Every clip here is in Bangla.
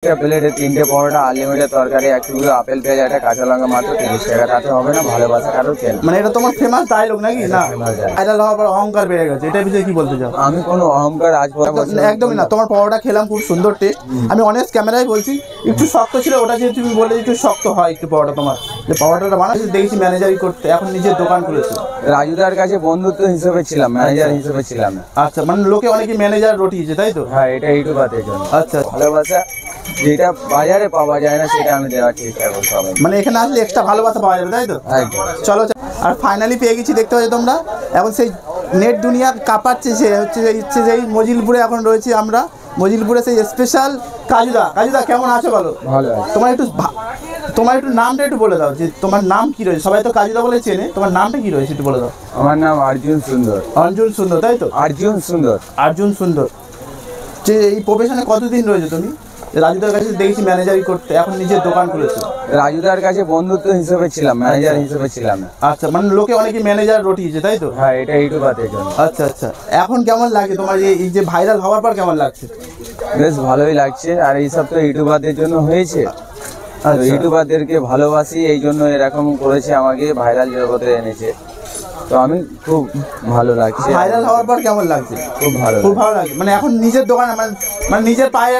একটা প্লেটে 3টে পরোটা, আনলিমিটেড তরকারি, এক টুকরো আপেল পেঁয়াজ, একটা কাঁচা লঙ্কা, মাত্র 30 টাকা। তাতে হবে না? ভালোবাসা কারোর কেন? মানে এটা তোমার ফেমাস ডায়লগ নাকি? না, ভাইরাল হওয়ার পর অহংকার বেড়ে গেছে, এটার বিষয়ে কি বলতে চাও? আমি কোনো অহংকার আজ পর্যন্ত একদমই না। তোমার পরোটা খেলাম, খুব সুন্দর টেস্ট। আমি অনেস্ট ক্যামেরায় বলছি, একটু শক্ত ছিল, ওটা যে তুমি বলে একটু শক্ত হয় একটু পরোটা। তোমার যে পরোটাটা বানাচ্ছি দেখেছি ম্যানেজারই করতে, এখন নিজের দোকান খুলেছে। রাজুদার কাছে বন্ধুত্ব হিসেবে ছিলাম, ম্যানেজার হিসেবে ছিলাম না। আচ্ছা, মানে লোকে অনেকে ম্যানেজার রটিয়েছে, তাই তো? হ্যাঁ, এটা ইউটিউবারদের জন্য। আচ্ছা, ভালোবাসা যেটা বাজারে পাওয়া যায় না, সেটা আমি দেওয়ার চেষ্টা করি সবাই। মানে এখানে আসলে এক্সট্রা ভালোবাসা পাওয়া যাবে, তাই তো? একদম। চলো, আর ফাইনালি পেয়ে গেছি, দেখতে পাচ্ছ তোমরা। এখন সেই নেট দুনিয়া কাঁপাচ্ছে, সে হচ্ছে যেই মজিলপুরে এখন রয়েছি আমরা। মজিলপুরে সেই স্পেশাল কাজুদা। কাজুদা, কেমন আছো বলো? ভালো। তোমার একটু নামটা একটু বলে দাও, যে তোমার নাম কি রয়েছে? সবাই তো কাজুদা বলে চেনে, তোমার নামটা কি রয়েছে একটু বলে দাও। আমার নাম অর্জুন সুন্দর। অর্জুন সুন্দর, তাই তো? অর্জুন সুন্দর। অর্জুন সুন্দর। যে এই প্রফেশনে কতদিন রয়েছে তুমি? রাজুদার কাছে দেখেছি ম্যানেজারি করতে, এখন নিজের দোকান খুলেছে। রাজুদার কাছে বন্ধুত্ব হিসেবে ছিলাম, ম্যানেজার হিসেবে ছিলাম না। আচ্ছা, মানে লোকে অনেকে ম্যানেজার রটিয়েছে, তাই তো? হ্যাঁ, এটা ইউটিউবারদের জন্য। আচ্ছা আচ্ছা, এখন কেমন লাগে তোমার এই যে ভাইরাল হওয়ার পর কেমন লাগছে? বেশ ভালোই লাগছে। আর এইসব তো ইউটিউবারদের জন্য হয়েছে। ইউটিউবারদেরকে ভালোবাসি, এই জন্য এরকম করেছে, আমাকে ভাইরাল জগতে এনেছে। তো আমি খুব ভালো লাগছে। ভাইরাল হওয়ার পর কেমন লাগছে? খুব ভালো, খুব ভালো লাগছে। মানে এখন নিজের দোকান, মানে নিজের পায়ে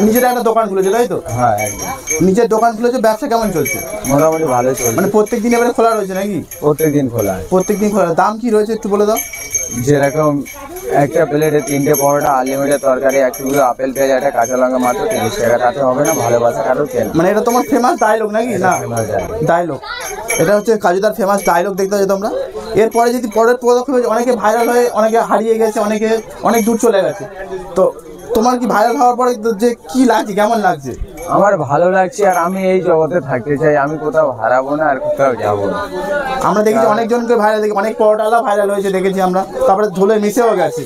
নিজের একটা দোকান খুলেছে, তাই তো? হ্যাঁ, একদম। নিজের দোকান খুলেছে, ব্যবসা কেমন চলছে? মোটামুটি ভালো চলছে। মানে প্রত্যেক দিন এবারে খোলা রয়েছে নাকি? প্রত্যেকদিন খোলা। প্রত্যেকদিন খোলা। দাম কি রয়েছে একটু বলে দাও। যেরকম একটা প্লেটে 3টে পরোটা, আনলিমিটেড তরকারি, এক টুকরো আপেল পেঁয়াজ, একটা কাঁচা লঙ্কা, মাত্র 30 টাকা। তাতে হবে না? ভালোবাসা কারোর কেন? মানে এটা তোমার ফেমাস ডায়লগ নাকি? না, ডায়লগ। এটা হচ্ছে কাজুদার ফেমাস ডায়লগ, দেখতে পাচ্ছ তোমরা। এরপরে যদি পরের পদক্ষেপে অনেকে ভাইরাল হয়ে অনেকে হারিয়ে গেছে, অনেকে অনেক দূর চলে গেছে, তো তোমার কি ভাইরাল হওয়ার পরে যে কি লাগছে, কেমন লাগছে? আমার ভালো লাগছে। আর আমি এই জগতে থাকতে চাই, আমি কোথাও হারাবো না আর কোথাও যাবো না। আমরা দেখেছি অনেকজনকে ভাইরাল, দেখি অনেক পরোটালা ভাইরাল হয়েছে দেখেছি আমরা, তারপরে ধুলে মিশেও গেছে।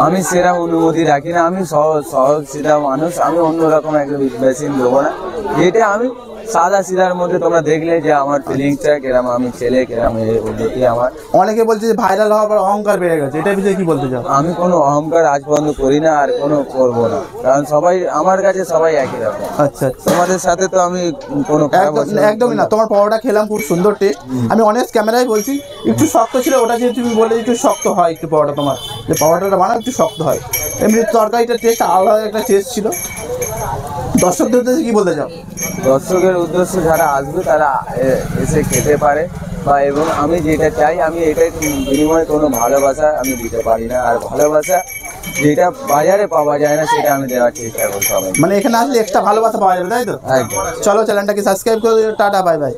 আমি সেরা অনুমতি রাখি না। আমি সহজ সিধা মানুষ। আমি অন্যরকম একটা বেশি দেবো না। যেটা আমি সাদা সিধার মধ্যে তোমরা দেখলে যে আমার ফিলিংসটা কেরাম, আমি ছেলে কেরাম, উন্নতি আমার। অনেকে বলছে যে ভাইরাল হওয়ার পর অহংকার বেড়ে গেছে, এটার বিষয়ে কি বলতে চাও? আমি কোনো অহংকার আজ পর্যন্ত করি না, আর কোনো করবো না। কারণ সবাই আমার কাছে সবাই একই রকম। আচ্ছা আচ্ছা, তোমাদের সাথে তো আমি কোনো একদমই না। তোমার পরোটা খেলাম, খুব সুন্দর টেস্ট। আমি অনেস্ট ক্যামেরায় বলছি, একটু শক্ত ছিল, ওটা যে তুমি বলে একটু শক্ত হয় একটু পরোটা। তোমার যে পরোটাটা বানাও একটু শক্ত হয়। এমনি তরকারিটার টেস্ট আলাদা একটা টেস্ট ছিল। দর্শকদের উদ্দেশ্যে কি বলতে চাও? দর্শকের উদ্দেশ্যে যারা আসবে তারা এসে খেতে পারে, বা এবং আমি যেটা চাই, আমি এটার বিনিময়ে কোনো ভালোবাসা আমি দিতে পারি না। আর ভালোবাসা যেটা বাজারে পাওয়া যায় না, সেটা আমি দেওয়ার চেষ্টা করি সবাই। মানে এখানে আসলে এক্সট্রা ভালোবাসা পাওয়া যাবে, তাই তো? একদম। চলো, চ্যানেলটাকে সাবস্ক্রাইব করে দিও। Tata, bye bye.